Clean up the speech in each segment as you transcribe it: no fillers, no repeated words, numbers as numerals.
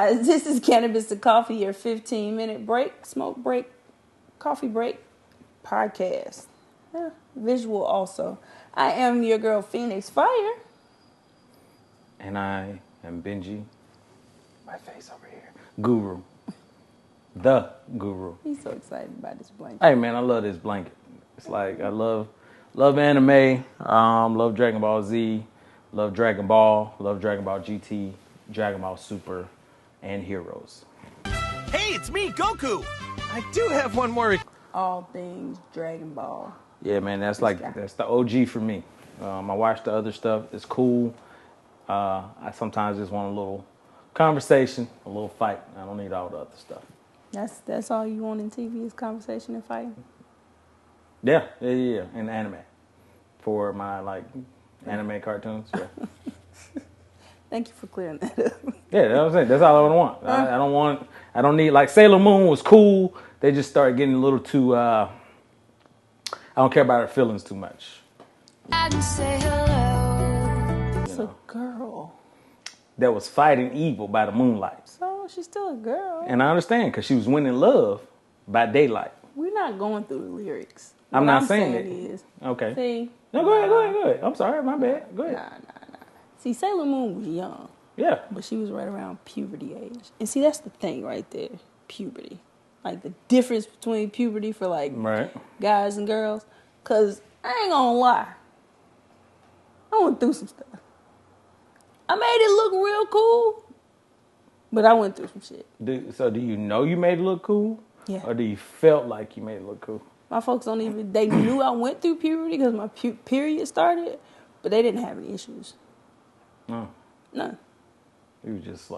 guys. This is Cannabis to Coffee, your 15-minute break, smoke break, coffee break podcast. Visual also. I am your girl, Phoenix Phyer. And I am Benji. My face over here. Guru. The Guru. He's so excited about this blanket. Hey, man, I love this blanket. It's like I love anime, love Dragon Ball Z, love Dragon Ball, love Dragon Ball GT, Dragon Ball Super, and Heroes. Hey, it's me, Goku. I do have one more. All things Dragon Ball. Yeah, man, that's the OG for me. I watch the other stuff. It's cool. I sometimes just want a little conversation, a little fight. I don't need all the other stuff. That's all you want in TV is conversation and fighting? Yeah, and anime. For my, anime cartoons, yeah. Thank you for clearing that up. Yeah, that's what I'm saying. That's all I want. I don't need, Sailor Moon was cool. They just started getting a little too, I don't care about her feelings too much. I can say hello. It's a girl. That was fighting evil by the moonlight. So she's still a girl. And I understand, because she was winning love by daylight. We're not going through the lyrics. I'm not saying it. Is, okay. See? No, go ahead. I'm sorry, my bad. Go ahead. Nah. See, Sailor Moon was young. Yeah. But she was right around puberty age. And see, that's the thing right there. Puberty. Like, the difference between puberty for, right. guys and girls. Because I ain't gonna lie. I went through some stuff. I made it look real cool. But I went through some shit. So do you know you made it look cool? Yeah. Or do you felt like you made it look cool? My folks they knew I went through puberty because my period started. But they didn't have any issues. No. None. You were just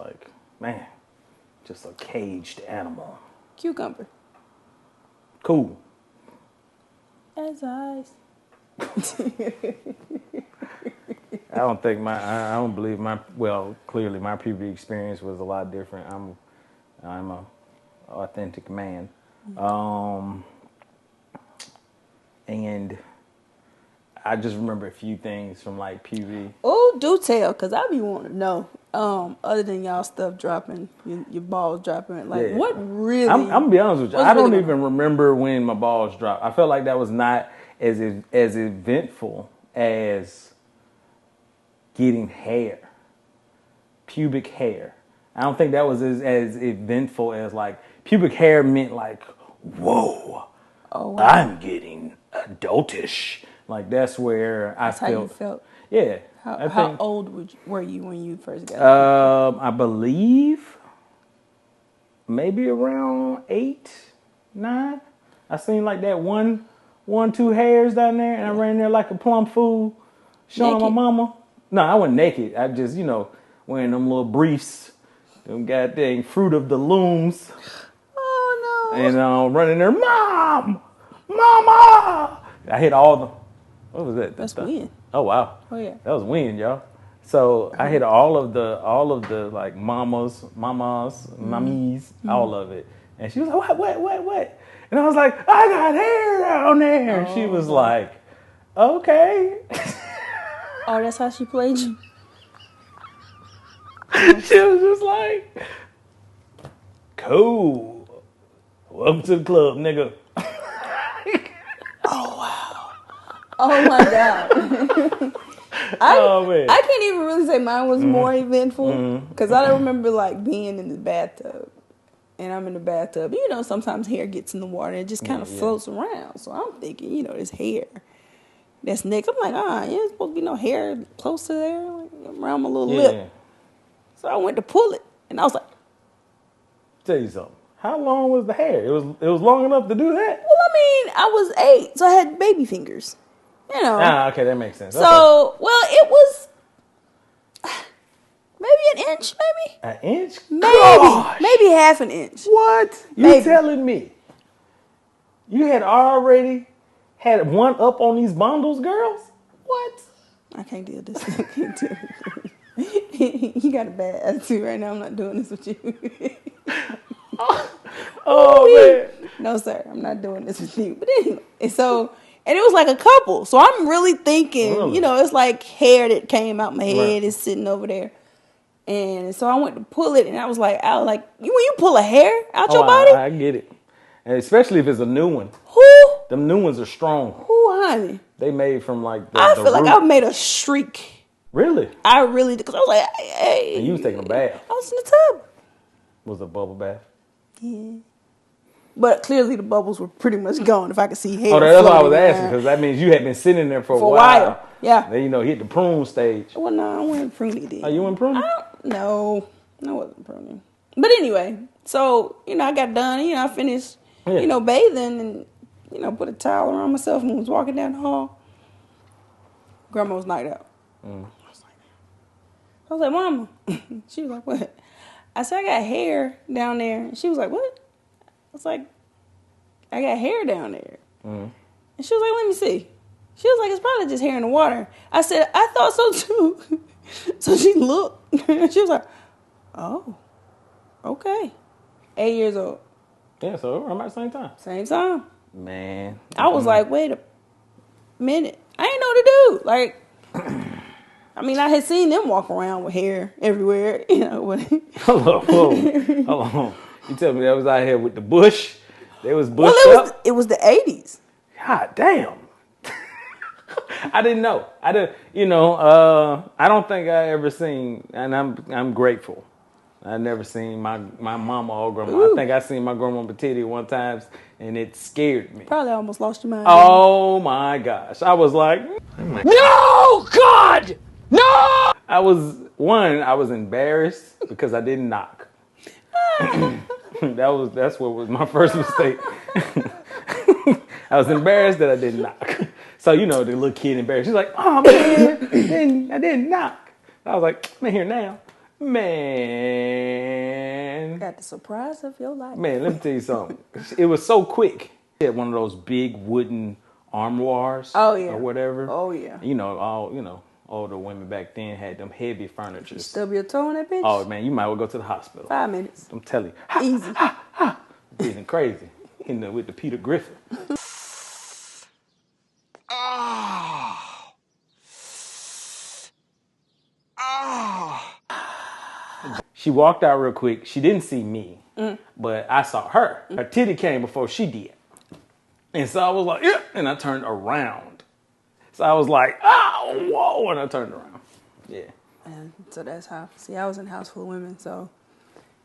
just a caged animal. Cucumber. Cool. As eyes. I don't believe clearly my puberty experience was a lot different. I'm a authentic man. And I just remember a few things from puberty. Oh, do tell, because I be wanting to know. Other than y'all stuff dropping, your balls dropping, what really? I'm gonna be honest with you. I don't even remember when my balls dropped. I felt like that was not as eventful as getting hair, pubic hair. I don't think that was as eventful as pubic hair meant whoa, oh, wow. I'm getting adultish. That's where That's how you felt. Yeah. How old were you when you first got it? I believe maybe around 8, 9. I seen that one, 2 hairs down there, and I ran there like a plum fool, showing naked? my mama. No, I wasn't naked. I just, wearing them little briefs, them goddamn Fruit of the Looms. Oh, no. And running there, Mama! I hit all the... What was that? That's wind. Oh, wow. Oh, yeah. That was wind, y'all. So I hit all of the mamas, mommies, all of it. And she was like, what? And I was like, I got hair down there. And she was like, okay. Oh, that's how she played you? She was just like, cool. Welcome to the club, nigga. Oh, wow. Oh, my God. I can't even really say mine was more eventful because I don't remember being in the bathtub, and I'm in the bathtub. Sometimes hair gets in the water and it just kind of floats around. So I'm thinking, this hair that's next. I'm like, there's supposed to be no hair close to there, around my little lip. So I went to pull it, and I was like, tell you something. How long was the hair? It was long enough to do that? Well, I was 8, so I had baby fingers. Okay, that makes sense. So, it was maybe an inch, maybe? An inch? Maybe half an inch. What? You telling me you had already had one up on these bundles, girls? What? I can't deal with this. I can't deal with this. You got a bad attitude right now. I'm not doing this with you. Man. No, sir. I'm not doing this with you. But anyway, and it was a couple. So I'm really thinking, it's hair that came out my head is sitting over there. And so I went to pull it, and I was like, when you pull a hair out your body? I get it. And especially if it's a new one. Who? Them new ones are strong. Who, honey? They made from like the I feel root. like I made a streak. Really? I really did, because I was like, hey. And you was taking a bath. I was in the tub. Was it a bubble bath? Yeah. But clearly the bubbles were pretty much gone if I could see hair. Oh, that's why I was asking, because that means you had been sitting there for a while. Yeah. Then, hit the prune stage. Well, no, I wasn't pruning then. Oh, you weren't pruning? No, I wasn't pruning. But anyway, so, I got done, I finished, bathing and, put a towel around myself and was walking down the hall. Grandma was knocked out. I was like, Mama. She was like, what? I said, I got hair down there. And she was like, what? I was like, I got hair down there. And she was like, let me see. She was like, it's probably just hair in the water. I said, I thought so too. So she looked. She was like, oh, okay. 8 years old. Yeah, so around the same time. Same time. Man. I was like, wait a minute. I didn't know what to do. Like, I mean, I had seen them walk around with hair everywhere, Hold on. You tell me that was out here with the bush? They was bushed up? It was the 80's. God damn. I didn't know. I don't think I ever seen, and I'm grateful. I never seen my mama or grandma. Ooh. I think I seen my grandma Petiti one time, and it scared me. Probably almost lost your mind. Oh my gosh! I was like, no, God, no! I was embarrassed because I didn't knock. That's what was my first mistake. I was embarrassed that I didn't knock. So, the little kid embarrassed. She's like, oh, man, I didn't knock. I was like, I'm here now. Man. Got the surprise of your life. Man, let me tell you something. It was so quick. She had one of those big wooden armoires. Oh, yeah. Or whatever. Oh, yeah. All the women back then had them heavy furniture. You stub your toe in that bitch? Oh, man, you might well go to the hospital. 5 minutes. I'm telling you. Easy. Getting crazy. With the Peter Griffin. She walked out real quick. She didn't see me, but I saw her. Her titty came before she did. And so I was like, yeah, and I turned around. So I was like, oh, whoa, and I turned around. Yeah. And so that's how, I was in a house full of women, so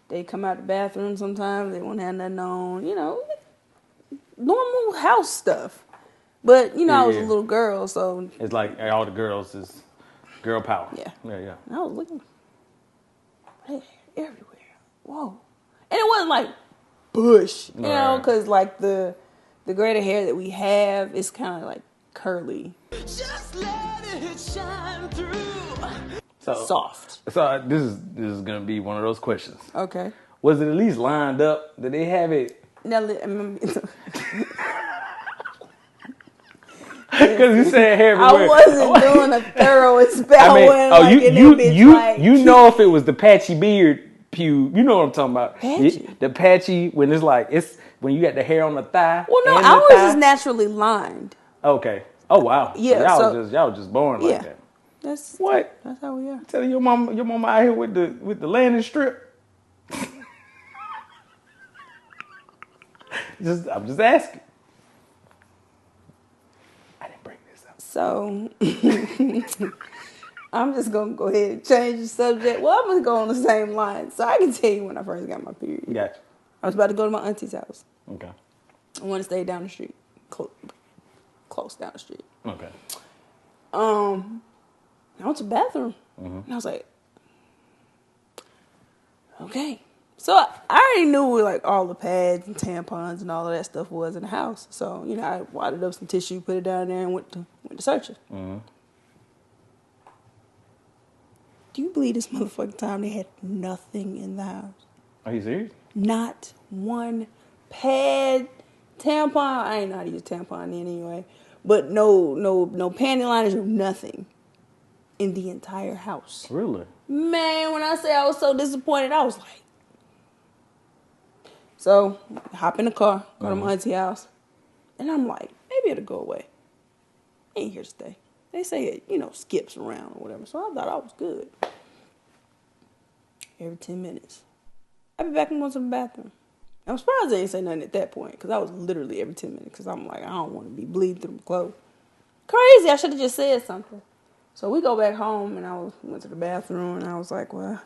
they come out the bathroom sometimes, they won't have nothing on, normal house stuff. But, I was a little girl, so. It's like all the girls is girl power. Yeah. Yeah. And I was looking, hey, everywhere. Whoa. And it wasn't like bush, because like the greater hair that we have is kind of like curly. Just let it shine through. So, soft. So this is going to be one of those questions. Okay. Was it at least lined up? Did they have it? No, because you said hair everywhere. I wasn't doing a thorough inspection. You know if it was the patchy beard pube. You know what I'm talking about. Patchy? The patchy, when it's when you got the hair on the thigh. Well, no, I was just naturally lined. Okay. Oh, wow. Yeah. So y'all was just born like that. That's how we are. Telling your mama out here with the landing strip. I'm just asking. So, I'm just going to go ahead and change the subject. Well, I'm going to go on the same line. So, I can tell you when I first got my period. Gotcha. I was about to go to my auntie's house. Okay. I want to stay down the street. Close down the street. Okay. I went to the bathroom. And I was like, okay. So I already knew where like all the pads and tampons and all of that stuff was in the house. So, I wadded up some tissue, put it down there, and went to searching. Do you believe this motherfucking time they had nothing in the house? Are you serious? Not one pad, tampon. I ain't know how to use tampon then anyway. But no panty liners or nothing in the entire house. Really? Man, when I say I was so disappointed, I was like. So, hop in the car, go to my auntie's house. And I'm like, maybe it'll go away. Ain't here to stay. They say it, skips around or whatever. So I thought I was good. every 10 minutes. I'd be back and going to the bathroom. I'm surprised they didn't say nothing at that point, because I was literally every 10 minutes, because I'm like, I don't want to be bleeding through my clothes. Crazy, I should have just said something. So we go back home, and went to the bathroom, and I was like, well, I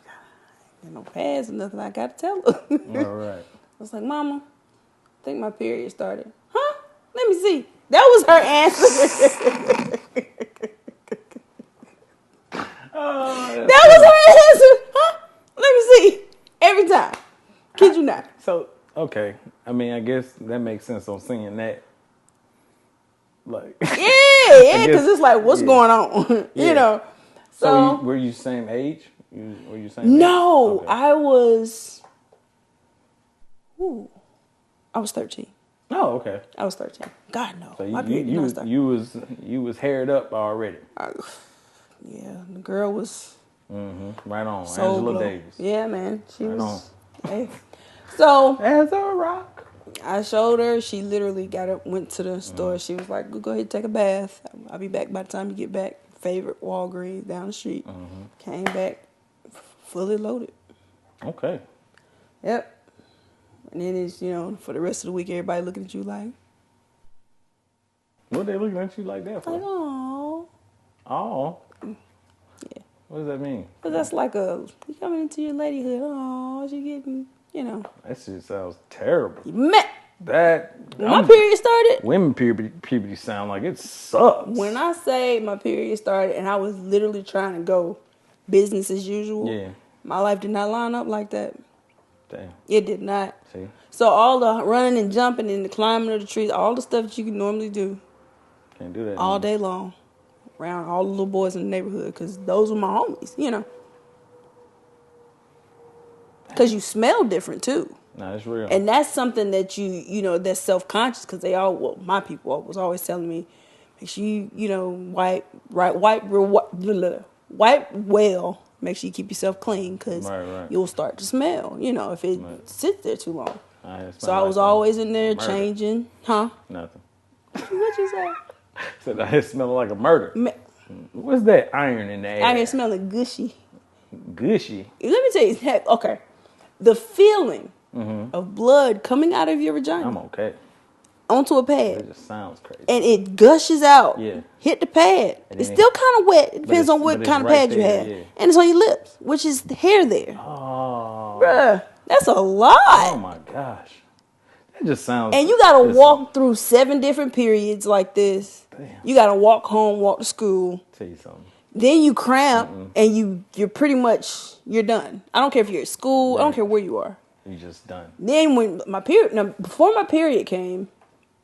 ain't got no pads or nothing, I got to tell her. All right. I was like, Mama, I think my period started. Huh? Let me see. That was her answer. That was her answer. Huh? Let me see. Every time. Kid you not. So, okay. I mean, I guess that makes sense on seeing that. Like, yeah, because it's like, what's going on? Yeah. You know. So were you same age? Were you same No, age? Okay. I was 13. Oh, okay. I was 13. God, no. So My period did not start. you was haired up already. Yeah, the girl was... Right on. So Angela glow. Davis. Yeah, man. She right was... on. Hey. So... As a rock. I showed her. She literally went to the store. She was like, go ahead and take a bath. I'll be back by the time you get back. Favorite Walgreens down the street. Came back fully loaded. Okay. Yep. And then it's, for the rest of the week, everybody looking at you like... What they looking at you like that for? Like, oh. Oh. Yeah. What does that mean? Because that's like you coming into your ladyhood. Oh, she getting, That shit sounds terrible. Man. When my period started. Women puberty sound like it sucks. When I say my period started and I was literally trying to go business as usual. Yeah. My life did not line up like that. Damn. It did not. See? So all the running and jumping and the climbing of the trees, all the stuff that you can normally do. Can't do that. All day long. Around all the little boys in the neighborhood. Because those were my homies, Because you smell different too. Nah, it's real. And that's something that that's self-conscious, because my people was always telling me, make sure you, wipe well, make sure you keep yourself clean, because you'll start to smell, if it sits there too long. So I was always in there changing. Huh? Nothing. What you say? Said I smell like a murder. What's that iron in the air? I hear smelling gushy. Gushy? Let me tell you, okay. The feeling of blood coming out of your vagina. I'm okay. Onto a pad. It just sounds crazy. And it gushes out. Yeah. Hit the pad. It's still kind of wet. It depends on what kind of pad you have. Yeah. And it's on your lips, which is the hair there. Oh. Bruh, that's a lot. Oh my gosh. That just sounds... And you got to walk through 7 different periods like this. Damn. You got to walk home, walk to school. Tell you something. Then you cramp and you're pretty much, you're done. I don't care if you're at school. Right. I don't care where you are. You're just done. Then before my period came,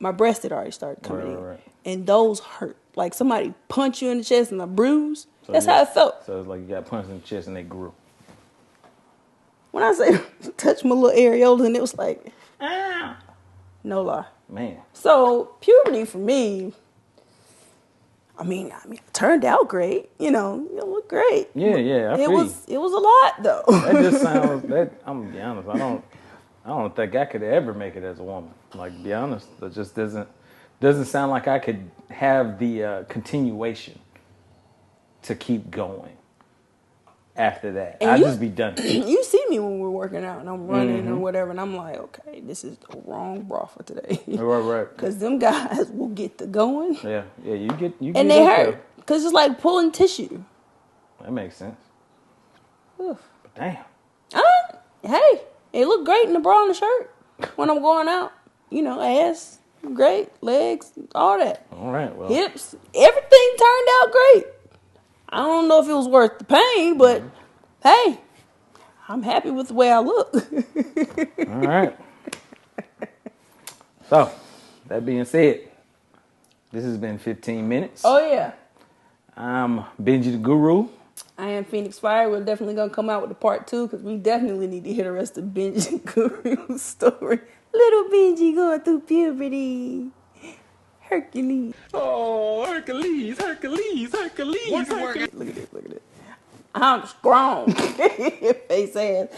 my breast had already started coming in. Right. And those hurt. Like somebody punched you in the chest and a bruise. So that's how it felt. So it's like you got punched in the chest and they grew. When I say touch my little areolas, and it was like, ah. No lie. Man. So puberty for me, I mean, it turned out great. It looked great. Yeah. It was a lot though. That just sounds. I'm gonna be honest. I don't think I could ever make it as a woman. Like, to be honest, it just doesn't sound like I could have the continuation to keep going after that. I'd just be done. You see me when we're working out and I'm running or whatever, and I'm like, okay, this is the wrong bra for today. Right. Because them guys will get the going. Yeah. You get. And they hurt because it's like pulling tissue. That makes sense. Oof. But damn. Hey, it looked great in the bra and the shirt when I'm going out. Ass, great, legs, all that. All right. Well. Hips, everything turned out great. I don't know if it was worth the pain, but hey, I'm happy with the way I look. All right. So, that being said, this has been 15 minutes. Oh, yeah. I'm Benji the Guru. I am Phoenix Phyer. We're definitely going to come out with a part 2 because we definitely need to hear the rest of Benji Guru's story. Little Benji going through puberty. Hercules. Oh, Hercules. Look at it. I'm strong. Face ass.